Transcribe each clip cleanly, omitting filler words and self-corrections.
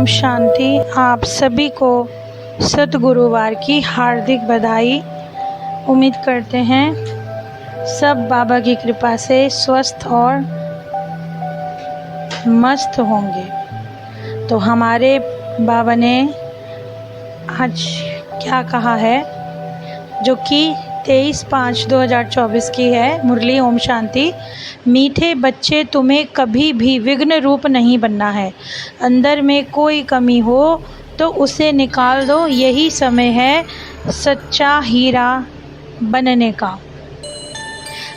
ओम शांति। आप सभी को सद्गुरुवार की हार्दिक बधाई। उम्मीद करते हैं सब बाबा की कृपा से स्वस्थ और मस्त होंगे। तो हमारे बाबा ने आज क्या कहा है, जो कि 23/5/2024 की है मुरली। ओम शांति। मीठे बच्चे, तुम्हें कभी भी विघ्न रूप नहीं बनना है। अंदर में कोई कमी हो तो उसे निकाल दो, यही समय है सच्चा हीरा बनने का।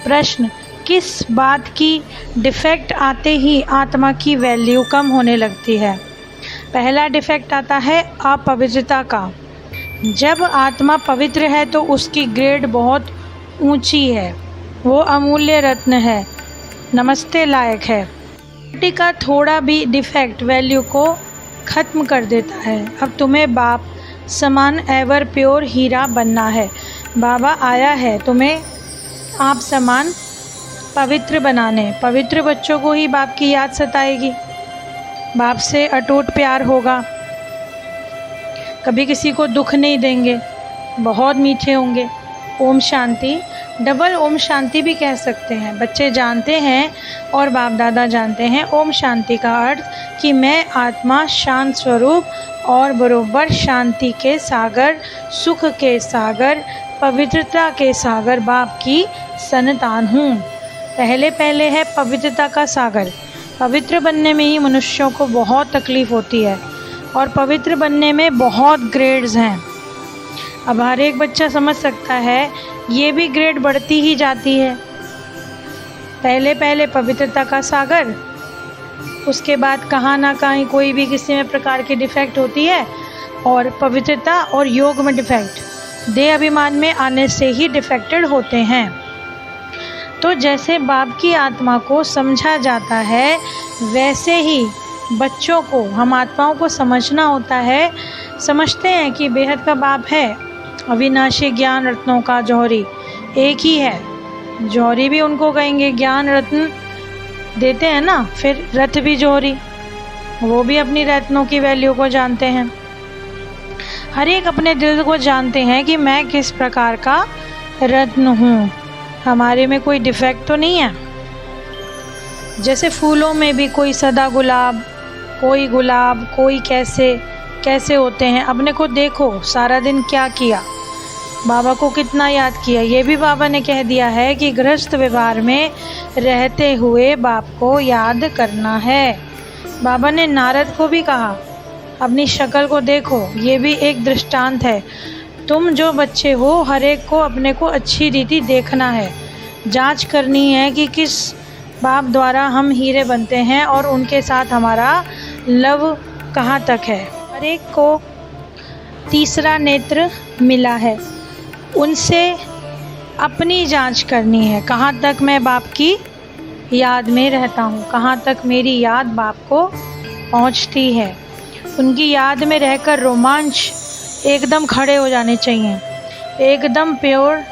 प्रश्न, किस बात की डिफेक्ट आते ही आत्मा की वैल्यू कम होने लगती है? पहला डिफेक्ट आता है अपवित्रता का। जब आत्मा पवित्र है तो उसकी ग्रेड बहुत ऊंची है, वो अमूल्य रत्न है, नमस्ते लायक है। मिट्टी का थोड़ा भी डिफेक्ट वैल्यू को ख़त्म कर देता है। अब तुम्हें बाप समान एवर प्योर हीरा बनना है। बाबा आया है तुम्हें आप समान पवित्र बनाने। पवित्र बच्चों को ही बाप की याद सताएगी, बाप से अटूट प्यार होगा, कभी किसी को दुख नहीं देंगे, बहुत मीठे होंगे। ओम शांति। डबल ओम शांति भी कह सकते हैं। बच्चे जानते हैं और बाप दादा जानते हैं ओम शांति का अर्थ कि मैं आत्मा शांत स्वरूप और बरोबर शांति के सागर, सुख के सागर, पवित्रता के सागर बाप की संतान हूँ। पहले है पवित्रता का सागर। पवित्र बनने में ही मनुष्यों को बहुत तकलीफ़ होती है और पवित्र बनने में बहुत ग्रेड्स हैं। अब हर एक बच्चा समझ सकता है ये भी ग्रेड बढ़ती ही जाती है। पहले पवित्रता का सागर, उसके बाद कहाँ ना कहीं कोई भी किसी में प्रकार की डिफेक्ट होती है, और पवित्रता और योग में डिफेक्ट देह अभिमान में आने से ही डिफेक्टेड होते हैं। तो जैसे बाप की आत्मा को समझा जाता है, वैसे ही बच्चों को, हम आत्माओं को समझना होता है। समझते हैं कि बेहद का बाप है, अविनाशी ज्ञान रत्नों का जौहरी एक ही है। जौहरी भी उनको कहेंगे, ज्ञान रत्न देते हैं ना, फिर रत्न भी जौहरी, वो भी अपनी रत्नों की वैल्यू को जानते हैं। हर एक अपने दिल को जानते हैं कि मैं किस प्रकार का रत्न हूँ, हमारे में कोई डिफेक्ट तो नहीं है। जैसे फूलों में भी कोई सदा गुलाब, कोई गुलाब, कोई कैसे होते हैं। अपने को देखो, सारा दिन क्या किया, बाबा को कितना याद किया। ये भी बाबा ने कह दिया है कि गृहस्थ व्यवहार में रहते हुए बाप को याद करना है। बाबा ने नारद को भी कहा, अपनी शक्ल को देखो, ये भी एक दृष्टांत है। तुम जो बच्चे हो, हर एक को अपने को अच्छी रीति देखना है, जांच करनी है कि किस बाप द्वारा हम हीरे बनते हैं और उनके साथ हमारा लव कहाँ तक है। हर एक को तीसरा नेत्र मिला है, उनसे अपनी जांच करनी है, कहाँ तक मैं बाप की याद में रहता हूँ, कहाँ तक मेरी याद बाप को पहुँचती है। उनकी याद में रहकर रोमांच एकदम खड़े हो जाने चाहिए, एकदम प्योर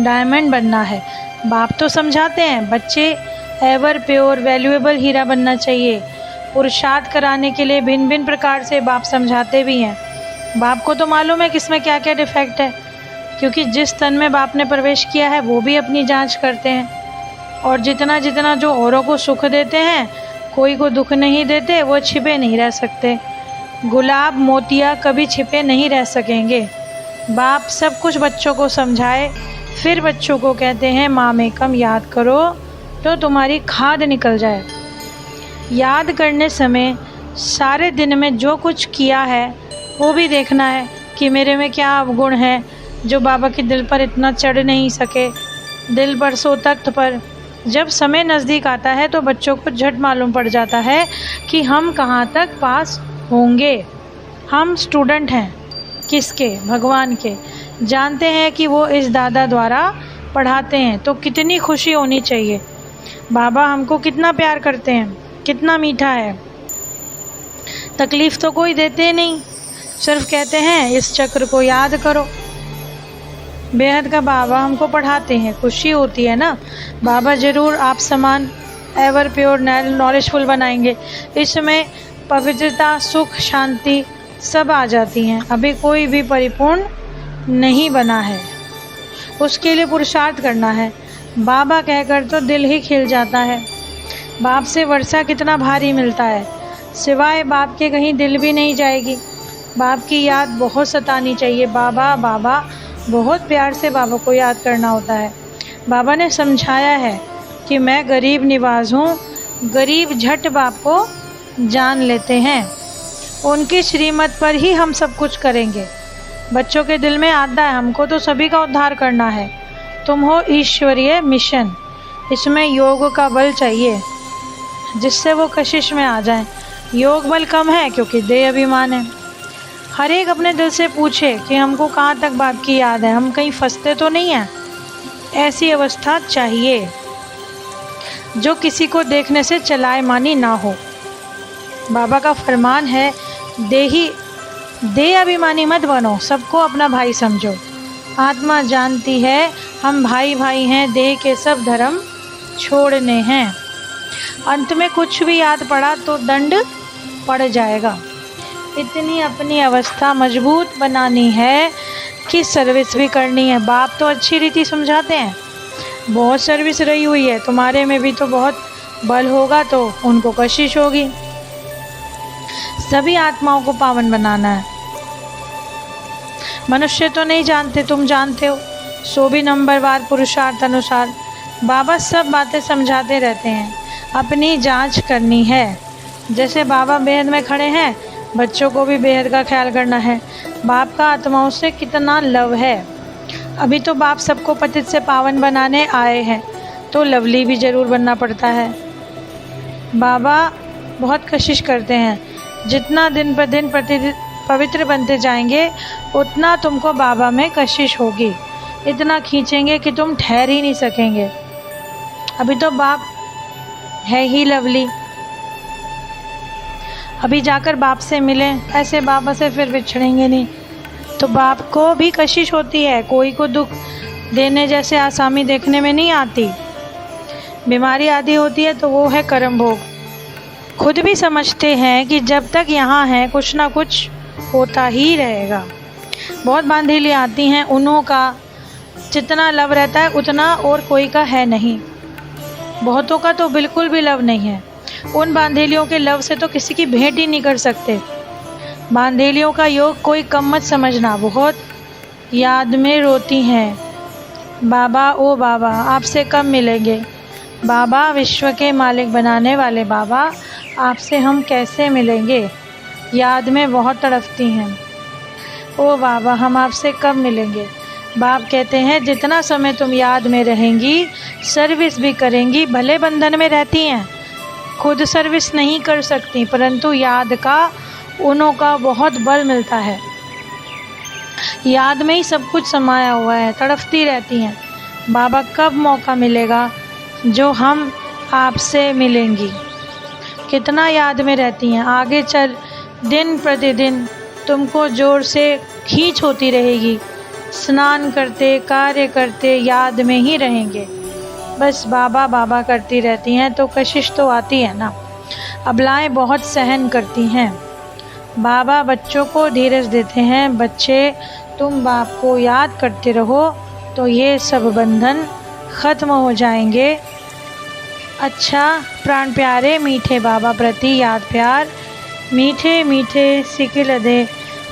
डायमंड बनना है। बाप तो समझाते हैं, बच्चे एवर प्योर वैल्यूएबल हीरा बनना चाहिए। पुरुषार्थ कराने के लिए भिन्न भिन्न प्रकार से बाप समझाते भी हैं। बाप को तो मालूम है किसमें क्या क्या डिफेक्ट है, क्योंकि जिस तन में बाप ने प्रवेश किया है वो भी अपनी जांच करते हैं। और जितना जो औरों को सुख देते हैं, कोई को दुख नहीं देते, वो छिपे नहीं रह सकते। गुलाब मोतिया कभी छिपे नहीं रह सकेंगे। बाप सब कुछ बच्चों को समझाए, फिर बच्चों को कहते हैं माँ में कम याद करो तो तुम्हारी खाद निकल जाए। याद करने समय सारे दिन में जो कुछ किया है वो भी देखना है कि मेरे में क्या अवगुण है जो बाबा के दिल पर इतना चढ़ नहीं सके, दिल पर सो तख्त पर। जब समय नज़दीक आता है तो बच्चों को झट मालूम पड़ जाता है कि हम कहाँ तक पास होंगे। हम स्टूडेंट हैं किसके? भगवान के। जानते हैं कि वो इस दादा द्वारा पढ़ाते हैं, तो कितनी खुशी होनी चाहिए। बाबा हमको कितना प्यार करते हैं, कितना मीठा है। तकलीफ़ तो कोई देते नहीं, सिर्फ कहते हैं इस चक्र को याद करो। बेहद का बाबा हमको पढ़ाते हैं, खुशी होती है ना। बाबा ज़रूर आप समान एवर प्योर नॉलेजफुल बनाएंगे। इस समय पवित्रता, सुख, शांति सब आ जाती हैं। अभी कोई भी परिपूर्ण नहीं बना है, उसके लिए पुरुषार्थ करना है। बाबा कहकर तो दिल ही खिल जाता है। बाप से वर्षा कितना भारी मिलता है, सिवाय बाप के कहीं दिल भी नहीं जाएगी। बाप की याद बहुत सतानी चाहिए। बाबा बाबा बहुत प्यार से बाबा को याद करना होता है। बाबा ने समझाया है कि मैं गरीब निवाज हूँ। गरीब झट बाप को जान लेते हैं, उनकी श्रीमत पर ही हम सब कुछ करेंगे। बच्चों के दिल में आता है हमको तो सभी का उद्धार करना है। तुम हो ईश्वरीय मिशन, इसमें योग का बल चाहिए जिससे वो कशिश में आ जाएं। योग बल कम है क्योंकि देह अभिमान है। हर एक अपने दिल से पूछे कि हमको कहाँ तक बाप की याद है, हम कहीं फंसते तो नहीं हैं। ऐसी अवस्था चाहिए जो किसी को देखने से चलायमानी ना हो। बाबा का फरमान है, देह अभिमानी मत बनो, सबको अपना भाई समझो। आत्मा जानती है हम भाई भाई हैं, देह के सब धर्म छोड़ने हैं। अंत में कुछ भी याद पड़ा तो दंड पड़ जाएगा। इतनी अपनी अवस्था मजबूत बनानी है कि सर्विस भी करनी है। बाप तो अच्छी रीति समझाते हैं, बहुत सर्विस रही हुई है, तुम्हारे में भी तो बहुत बल होगा तो उनको कशिश होगी। सभी आत्माओं को पावन बनाना है। मनुष्य तो नहीं जानते, तुम जानते हो। 24 नंबरवार पुरुषार्थ अनुसार बाबा सब बातें समझाते रहते हैं। अपनी जांच करनी है। जैसे बाबा बेहद में खड़े हैं, बच्चों को भी बेहद का ख्याल करना है। बाप का आत्माओं से कितना लव है। अभी तो बाप सबको पतित से पावन बनाने आए हैं, तो लवली भी ज़रूर बनना पड़ता है। बाबा बहुत कोशिश करते हैं, जितना दिन पर दिन पवित्र बनते जाएंगे उतना तुमको बाबा में कशिश होगी। इतना खींचेंगे कि तुम ठहर ही नहीं सकेंगे। अभी तो बाप है ही लवली, अभी जाकर बाप से मिलें, ऐसे बाबा से फिर बिछड़ेंगे नहीं। तो बाप को भी कशिश होती है, कोई को दुख देने जैसे आसामी देखने में नहीं आती। बीमारी आदि होती है तो वो है कर्म भोग। खुद भी समझते हैं कि जब तक यहाँ हैं कुछ ना कुछ होता ही रहेगा। बहुत बांधीली आती हैं, उन्हों का जितना लव रहता है उतना और कोई का है नहीं। बहुतों का तो बिल्कुल भी लव नहीं है। उन बांधेलियों के लव से तो किसी की भेंट ही नहीं कर सकते। बांधेलियों का योग कोई कम मत समझना। बहुत याद में रोती हैं, बाबा ओ बाबा आपसे कब मिलेंगे। बाबा विश्व के मालिक बनाने वाले बाबा, आपसे हम कैसे मिलेंगे। याद में बहुत तड़पती हैं, ओ बाबा हम आपसे कब मिलेंगे। बाप कहते हैं जितना समय तुम याद में रहेंगी, सर्विस भी करेंगी। भले बंधन में रहती हैं, खुद सर्विस नहीं कर सकती, परंतु याद का उन्हों का बहुत बल मिलता है। याद में ही सब कुछ समाया हुआ है, तड़पती रहती हैं, बाबा कब मौका मिलेगा जो हम आपसे मिलेंगी। कितना याद में रहती हैं। आगे चल दिन प्रतिदिन तुमको जोर से खींच होती रहेगी। स्नान करते, कार्य करते याद में ही रहेंगे। बस बाबा बाबा करती रहती हैं तो कशिश तो आती है ना। अबलाएं बहुत सहन करती हैं। बाबा बच्चों को धीरज देते हैं, बच्चे तुम बाप को याद करते रहो तो ये सब बंधन ख़त्म हो जाएंगे। अच्छा प्राण प्यारे मीठे बाबा प्रति याद प्यार, मीठे मीठे सिकिल दे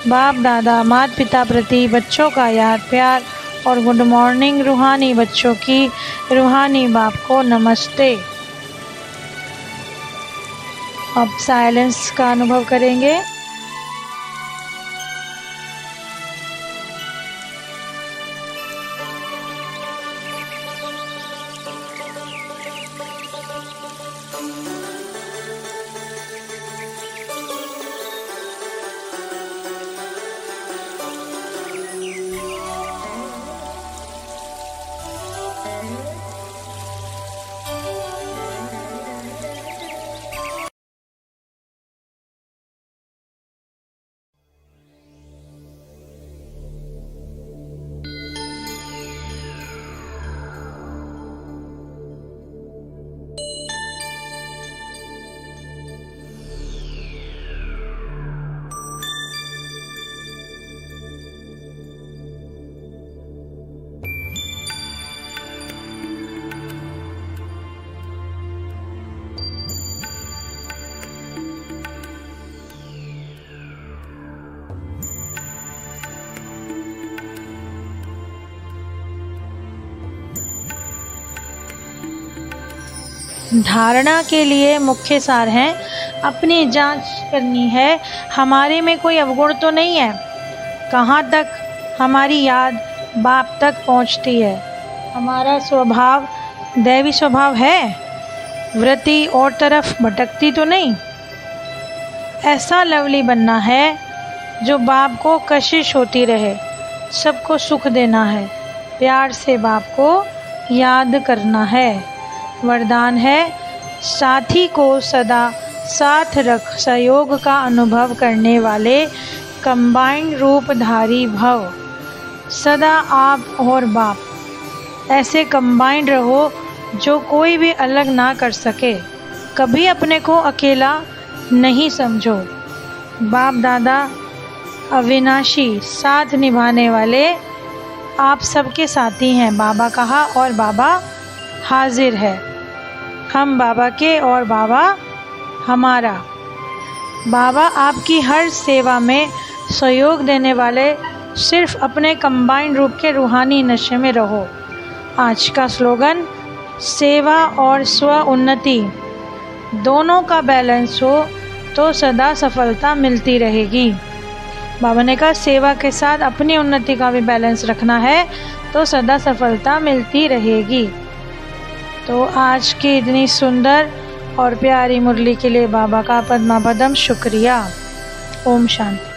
बाप दादा माता पिता प्रति बच्चों का याद प्यार और गुड मॉर्निंग। रूहानी बच्चों की रूहानी बाप को नमस्ते। अब साइलेंस का अनुभव करेंगे। धारणा के लिए मुख्य सार हैं, अपनी जांच करनी है, हमारे में कोई अवगुण तो नहीं है, कहाँ तक हमारी याद बाप तक पहुँचती है, हमारा स्वभाव दैवी स्वभाव है, वृत्ति और तरफ भटकती तो नहीं। ऐसा लवली बनना है जो बाप को कशिश होती रहे, सबको सुख देना है, प्यार से बाप को याद करना है। वरदान है, साथी को सदा साथ रख, सहयोग का अनुभव करने वाले कंबाइंड रूपधारी भव। सदा आप और बाप ऐसे कंबाइंड रहो जो कोई भी अलग ना कर सके। कभी अपने को अकेला नहीं समझो। बाप दादा अविनाशी साथ निभाने वाले आप सबके साथी हैं। बाबा कहा और बाबा हाजिर है। हम बाबा के और बाबा हमारा। बाबा आपकी हर सेवा में सहयोग देने वाले। सिर्फ अपने कंबाइंड रूप के रूहानी नशे में रहो। आज का स्लोगन, सेवा और स्व उन्नति दोनों का बैलेंस हो तो सदा सफलता मिलती रहेगी। बाबा ने कहा सेवा के साथ अपनी उन्नति का भी बैलेंस रखना है तो सदा सफलता मिलती रहेगी। तो आज की इतनी सुंदर और प्यारी मुरली के लिए बाबा का पद्मा पदम शुक्रिया। ओम शांति।